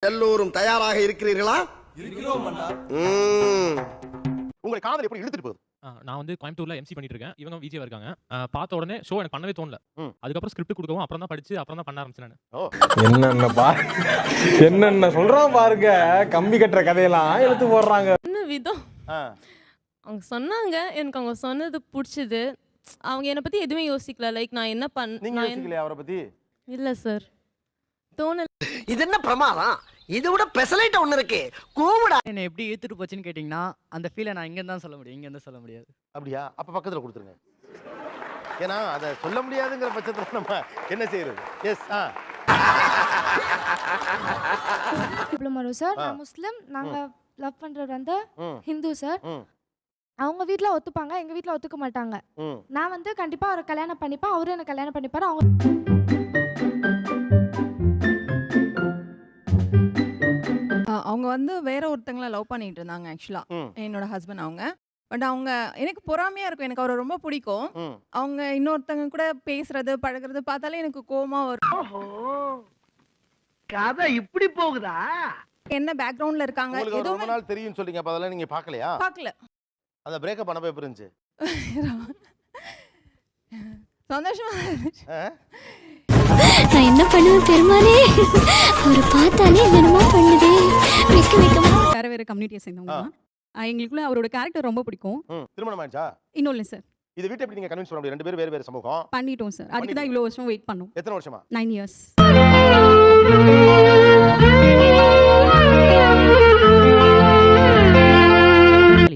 எல்லோரும் தயாராக இருக்கிறீர்களா? இருக்கிறோம் அண்ணா. உங்களை காதல் எப்படி இழுத்துட்டு போகுது? நான் வந்து கோயம்புத்தூர்ல எம்சி பண்ணிட்டு இருக்கேன். இவங்க விஜய் இருக்காங்க. பார்த்த உடனே ஷோ எனக்கு பண்ணவே தோணல. அதுக்கப்புறம் ஸ்கிரிப்ட் கொடுக்கவும் அப்புறம் தான் படிச்சு அப்புறம் தான் பண்ண ஆரம்பிச்சேன் நான். என்னென்ன சொல்றான் பாருங்க, கம்பி கட்டுற கதையெல்லாம் எடுத்து போடுறாங்க. என்ன விதம் அவங்க சொன்னாங்க, எனக்கு அவங்க சொன்னது பிடிச்சது. அவங்க என்னை பத்தி எதுவுமே யோசிக்கல. லைக் நான் என்ன பண்ண அவரை பத்தி இல்ல சார், தோணல. இது என்ன பிரமாதம்? இது விட பெசலைட் ஒண்ணு இருக்கு. கூவுடா. என்ன எப்படி இழுத்துட்டு போச்சுன்னு கேட்டிங்கன்னா அந்த ஃபீலை நான் இங்க தான் சொல்ல முடியும், இங்க இருந்து சொல்ல முடியாது. அப்படியா? அப்ப பக்கத்துல கொடுத்துருங்க. ஏன்னா அதை சொல்ல முடியாதுங்கிற பட்சத்துல நம்ம என்ன செய்யறது? எஸ். டிப்ளமோ சார், நான் முஸ்லிம். நாங்க லவ் பண்றது வந்து ஹிந்து சார். அவங்க வீட்ல ஒத்துப்பாங்க, எங்க வீட்ல ஒத்துக்க மாட்டாங்க. நான் வந்து கண்டிப்பா அவரை கல்யாணம் பண்ணிப்பேன், அவரும் என்ன கல்யாணம் பண்ணிப்பாரு. அவங்க வந்து வேற ஒருத்தங்கள லவ் பண்ணிட்டு இருந்தாங்க ஆக்சுவலா, என்னோட ஹஸ்பண்ட் அவங்க. பட் அவங்க எனக்கு பொறாமையா இருக்கும், எனக்கு அவரை ரொம்ப பிடிக்கும். அவங்க இன்னொருத்தங்க கூட பேசுறது பழகுறது பார்த்தாலே எனக்கு கோவமா வரும். கதை இப்படி போகுதா? என்ன பேக்ரவுண்ட்ல இருக்காங்க உங்களுக்கு ரொம்ப நாள் தெரியும் சொல்றீங்க, அப்ப அதெல்லாம் நீங்க பார்க்கலையா? பார்க்கல. அந்த பிரேக்கப் பண்ணப்ப எப்படி இருந்துச்சு? சந்தோஷமா இருந்துச்சு. நான் என்ன பண்ணுவேன் பெருமானே, அவரை பார்த்தாலே என்னமா பண்ணுதே. வேற வேற கம்யூனிட்டியை சேர்ந்தவங்க. எங்களுக்குள்ள அவரோட கேரக்டர் ரொம்ப பிடிக்கும். திருமணம் ஆயிடுச்சா? இன்னும் இல்ல சார். இது வீட்டை எப்படி நீங்க கன்வின்ஸ் பண்ண முடியும்? ரெண்டு பேரும் வேற வேற சமூகம். பண்ணிட்டோம் சார். அதுக்கு தான் இவ்வளவு வருஷம் வெயிட் பண்ணோம். எத்தனை வருஷமா? 9 years.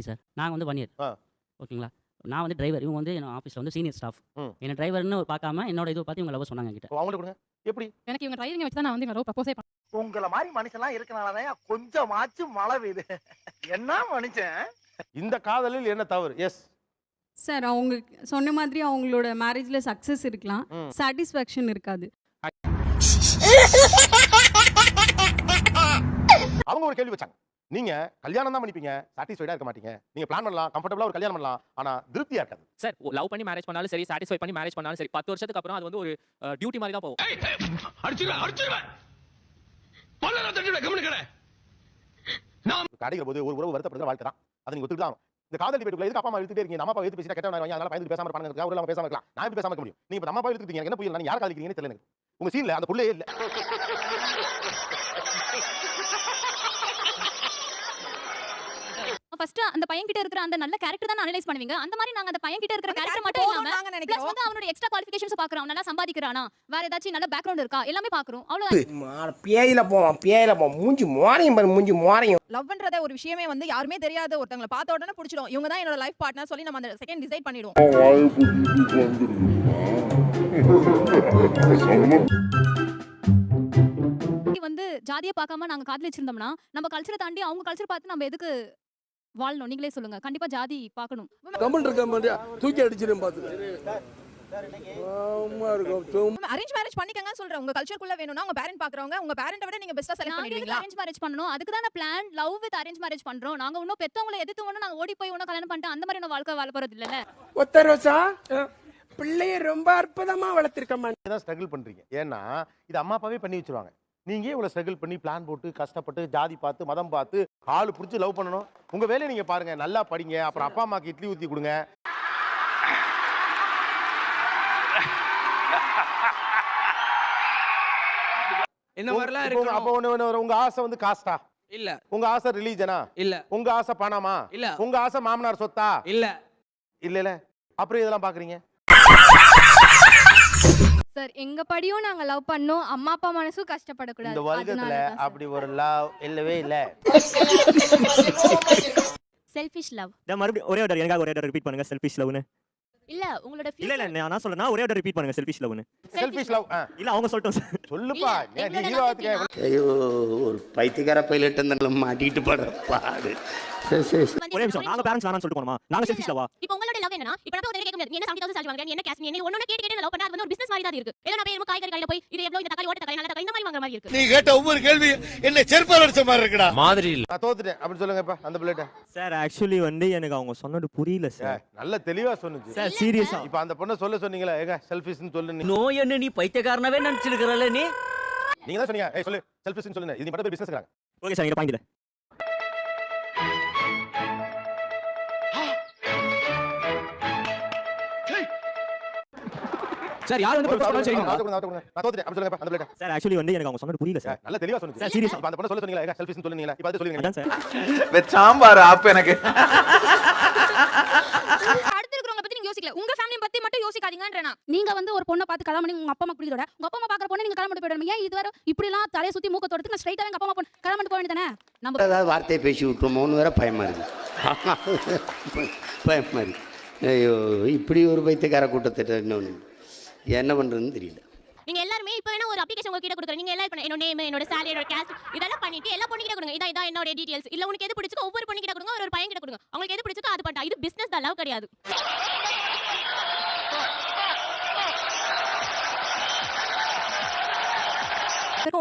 சார் நாங்கள் வந்து 1 year. ஓகேங்களா? நான் வந்து டிரைவர், இவங்க வந்து என் ஆஃபீஸில் வந்து சீனியர் ஸ்டாஃப். என்ன டிரைவர்னு பார்க்காம என்னோட இதை பார்த்து இவங்க லவ் சொன்னாங்க என்கிட்ட. அவங்கள கொடுங்க. எப்படி? எனக்கு இவங்க டிரைவிங் வச்சு தான் நான் வந்து இவங்க லவ் ப்ரப்போஸே பண்ணேன். உங்கள மாதிரி மனுஷன்லாம் இருக்கனாலதான் கொஞ்சமாச்சும் மழை பெய்யுது. என்ன மனுஷன்? இந்த காதலில் என்ன தவறு? எஸ் சார், அவங்க சொன்ன மாதிரி அவங்களோட மேரேஜ்ல சக்சஸ் இருக்கலாம், சாட்டிஸ்ஃபேக்ஷன் இருக்காது. அவங்க ஒரு கேள்வி வச்சாங்க, நீங்க கல்யாணம் தான் பண்ணிப்பீங்க, சாட்டிஸ்ஃபைடா இருக்க மாட்டீங்க. நீங்க பிளான் பண்ணலாம், கம்ஃபர்ட்டபிளா ஒரு கல்யாணம் பண்ணலாம், ஆனா திருப்தியா இருக்காது. சார் லவ் பண்ணி மேரேஜ் பண்ணாலும் சரி, சாட்டிஸ்ஃபை பண்ணி மேரேஜ் பண்ணாலும் சரி, 10 வருஷத்துக்கு அப்புறம் அது வந்து ஒரு டியூட்டி மாதிரி தான் போகும். கடைகிற போது ஒரு உறவு வருத்தப்படுற வாழ்க்கை தான். அதை நீங்க ஒத்துக்கலாம். இந்த காதல் டிபேட்டுக்குள்ள எதுக்கு அப்பா அம்மா இழுத்துட்டே இருக்கீங்க? அம்மா அப்பா எடுத்து பேசினா கெட்டவனா அதனால பயந்து பேசாம இருப்பாங்க. ஒரு பேசாம இருக்கலாம். நான் எப்படி பேசாம இருக்க முடியும்? நீங்க அம்மா அப்பா எடுத்துட்டீங்க, என்ன புரியல? நான் யார் காதலிக்கிறீங்கன்னு தெரியல எனக்கு. உங்க சீன்ல அந்த புள்ளையே இல்ல. ஃபர்ஸ்ட் அந்த பையன் கிட்ட இருக்கிற அந்த நல்ல கேரக்டர் தான் அனலைஸ் பண்ணுவீங்க. அந்த மாதிரி நாங்க அந்த பையன் கிட்ட இருக்கிற கேரக்டர் மட்டும் இல்லாம பிளஸ் வந்து அவனோட எக்ஸ்ட்ரா குவாலிஃபிகேஷன்ஸ் பாக்குறோம். நல்லா சம்பாதிக்கறானா, வேற ஏதாச்சும் நல்ல பேக்ரவுண்ட் இருக்கா, எல்லாமே பாக்குறோம். அவ்வளவுதான். பேயில போவான் மூஞ்சி மோரையும். லவ்ன்றத ஒரு விஷயமே வந்து யாருமே தெரியாத ஒருத்தங்கள பார்த்த உடனே பிடிச்சிடும். இவங்க தான் என்னோட லைஃப் பார்ட்னர் சொல்லி நம்ம அந்த செகண்ட் டிசைட் பண்ணிடுவோம். வந்து ஜாதியை பார்க்காம நாங்க காதலிச்சிருந்தோம்னா நம்ம கல்ச்சரை தாண்டி அவங்க கல்ச்சர் பார்த்து நம்ம எதுக்கு வாழணும்? நீங்களே சொல்லுங்க. கண்டிப்பா ஜாதி பார்க்கணும். கமெண்ட் இருக்க மாட்டியா? தூக்கி அடிச்சிரும் பாத்து. அரேஞ்ச் மேரேஜ் பண்ணிக்கங்கன்னு சொல்றேன். உங்க கல்ச்சருக்குள்ள வேணும்னா உங்க பேரண்ட் பாக்குறவங்க, உங்க பேரண்ட விட நீங்க பெஸ்டா செலக்ட் பண்ணிடுவீங்களா? அரேஞ்ச் மேரேஜ் பண்ணனும். அதுக்கு தான் plan love with arrange marriage பண்றோம். நாங்க இன்னும் பெத்தவங்கள எதிர்த்து ஒண்ணு நாங்க ஓடி போய் ஒண்ணு கல்யாணம் பண்ணிட்டு அந்த மாதிரி வாழ்க்கை வாழ போறது இல்லல. ஒத்த ரோசா பிள்ளைய ரொம்ப அற்புதமா வளர்த்திருக்கமா. இதான் ஸ்ட்ரகிள் பண்றீங்க. ஏன்னா இது அம்மா அப்பாவே பண்ணி வச்சிருவாங்க. நீங்க இவ்வளவு ஸ்ட்ரகிள் பண்ணி பிளான் போட்டு கஷ்டப்பட்டு ஜாதி பார்த்து மதம் பார்த்து ஆளு புடிச்சு லவ் பண்ணணும். உங்க வேலையை நீங்க பாருங்க, நல்லா படிங்க, அப்புறம் அப்பா அம்மாக்கு இட்லி ஊத்தி கொடுங்க. இந்த மாதிரிலாம் இருக்கு. அப்ப உங்க ஆசை வந்து காஸ்டா இல்ல, உங்க ஆசை ரிலீஜனா இல்ல, உங்க ஆசை பணமா இல்ல, உங்க ஆசை மாமனார் சொத்தா இல்ல, இல்ல. அப்புறம் இதெல்லாம் பாக்குறீங்க சார், எங்க படியும் நாங்க லவ் பண்ணோம். அம்மா அப்பா மனசும் கஷ்டப்படக்கூடாது. இந்த உலகத்துல அப்படி ஒரு லவ் இல்லவே இல்ல. Selfish love. மறுபடியும் ஒரே ஒரு எனக்காக ஒரே ஒரு ரிப்பீட் பண்ணுங்க. செல்ஃபிஷ் லவ்னு இல்ல உங்களோட இல்ல நான் சொல்றேன்னா ஒரே ஒரு ரிப்பீட் பண்ணுங்க. செல்ஃபிஷ் லவ்னு. செல்ஃபிஷ் லவ் இல்ல, அவங்க சொல்லிட்டோம். சொல்லுப்பா. நீ ஹீரோவாத்துக்கே. ஐயோ, ஒரு பைத்தியக்கார பைலட் அந்த மாட்டிட்டு படுற பாடு. ஒரே நிமிஷம், நாங்க பேரண்ட்ஸ் வேணாம்னு சொல்லிட்டு போறோமா? நாங்க செல்ஃபிஷ் லவ்வா? இப்போ உங்களோட லவ் என்னன்னா, இப்போ நான் கேட்க முடியாது. நீ என்ன 70000 சார்ஜ் வாங்குற, நீ என்ன கேஷ், நீ ஒண்ணு கேட்டு லவ் பண்ணா அது வந்து ஒரு பிசினஸ் மாதிரி தான் இருக்கு. ஏன்னா நான் போய் காய்கறி கடையில போய் இது எவ்வளவு, இந்த தக்காளி ஓட்ட தக்காளி நல்ல தக்காளி இந்த மாதிரி வாங்குற மாதிரி இருக்கு. நீ கேட்ட ஒவ்வொரு கேள்வி என்ன செருப்பால அடிச்ச மாதிரி இருக்குடா. மாதிரி இல்ல. நான் தோத்துட்டேன் அப்படி சொல்லுங்க. இப்ப அந்த பிளேட் சார் ஆக்சுவலி வந்து எனக்கு அவங்க சொன்னது புரியல சார். நல்ல தெளிவா சொன்னுச்சு சார். சீரியஸா இப்ப அந்த பொண்ணு சொல்ல சொன்னீங்களா, ஏங்க செல்ஃபிஷ்னு சொல்லு. நோய் என்ன நீ பைத்தியக்காரனாவே நினைச்சிருக்கறல நீ? நீங்க தான் சொன்னீங்க ஏய் சொல்லு செல்ஃபிஷ்னு சொல்லுங்க இது மட்டும் பிசினஸ்ங்கறாங்க ஓகே சார், இங்க பாயிண்ட் இல்ல. சார் யார் வந்து ப்ரொபோஸ் பண்ணாலும் சரிங்க. நான் தோத்துட்டேன் அப்படி சொல்லுங்க அந்த பிளேட் சார் ஆக்சுவலி வந்து எனக்கு அவங்க சொன்னது புரியல சார். நல்ல தெளிவா சொன்னீங்க சார் சீரியஸ். இப்ப அந்த பொண்ணு சொல்ல சொன்னீங்களா செல்ஃபிஷ்னு சொல்லுவீங்களா இப்ப அது சொல்லுவீங்க அதான் சார். சாம்பார் ஆப் எனக்கு அடுத்து இருக்கிறவங்க பத்தி நீங்க யோசிக்கல, உங்க ஃபேமிலி பத்தி மட்டும் யோசிக்காதீங்கன்றேன். நீங்க வந்து ஒரு பொண்ணை பார்த்து கல்யாணம் பண்ணி உங்க அப்பா அம்மா பிடிக்கிறோட உங்க அப்பா அம்மா பாக்குற பொண்ணை நீங்க கல்யாணம் பண்ணி போயிடுங்க. ஏன் இதுவரை இப்படி எல்லாம் தலைய சுத்தி மூக்க தொடுத்து நான் ஸ்ட்ரைட்டாவே எங்க அப்பா அம்மா பொண்ணு கல்யாணம் பண்ணி போக வேண்டியதானே? நம்ம ஏதாவது வார்த்தையை பேசி விட்டுருமோன்னு வேற பயமா இருக்கு. பயமா இருக்கு. ஐயோ இப்படி ஒரு பைத்தியக்கார கூட்டத்திட்ட இன்னொன்று என்ன பண்றதுன்னு தெரியல. நீங்க எல்லாரும் இப்ப வேணா ஒரு அப்ளிகேஷன் உங்ககிட்ட கொடுக்குறேன். நீங்க எல்லாம் இப்ப என்னோட நேம், என்னோட salary, என்னோட caste இதெல்லாம் பண்ணிட்டு எல்லா பொண்ணுகிட்ட கொடுங்க. இதான் என்னோட டீடைல்ஸ். இல்ல உனக்கு எது பிடிச்சோ ஒவ்வொரு பொண்ணுகிட்ட கொடுங்க, ஒரு பையன் கிட்ட கொடுங்க. உங்களுக்கு எது பிடிச்சோ அது பண்ணா. இது பிசினஸ் தான், லவ் கிடையாது.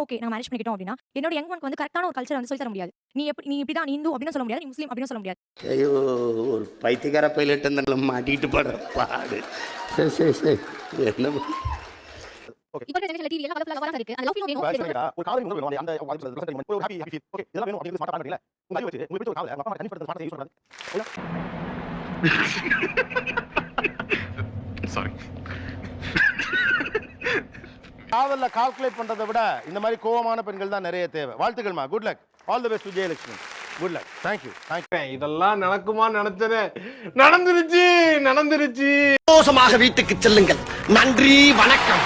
ஓகே நான் மேனேஜ் பண்ணிக்கிட்டோம் அப்படின்னா என்னோட யங் ஒன்க்கு வந்து கரெக்டான ஒரு கல்ச்சர் வந்து சொல்லி தர முடியாது. நீ இப்படிதான், நீ இந்து அப்படின்னு சொல்ல முடியாது, நீ முஸ்லீம் அப்படின்னு சொல்ல முடியாது. ஐயோ ஒரு பைத்தியக்கார பைலட் அந்த மாட்டிக்கிட்டு படுற பாடு. சரி சரி சரி என்ன இப்போ ஜெனரேஷன்ல டிவி எல்லாம் கலர்ஃபுல்லா வர இருக்கு. அது லவ் ஃபீல் வேணும். ஒரு காதல் உணர்வு வேணும் அந்த ஒரு ஹாப்பி ஃபீல் ஓகே இதெல்லாம் வேணும் அப்படிங்கிறது ஸ்மார்ட்டா பண்றீங்களா உங்க அறிவு வச்சு உங்களுக்கு பிடிச்ச ஒரு காதல் அப்பா அம்மா தனி பண்றது ஸ்மார்ட்டா யூஸ் பண்ணாது சாரி காதல்ல கால்குலேட் பண்றதை விட இந்த மாதிரி கோவமான பெண்கள் தான் நிறைய தேவை. வாழ்த்துக்கள்மா. Good luck. All the best Vijayalakshmi. Good luck. Thank யூ. இதெல்லாம் நடக்குமா நினைச்சேனே. நடந்துருச்சு. சந்தோஷமாக வீட்டுக்கு செல்லுங்கள். நன்றி, வணக்கம்.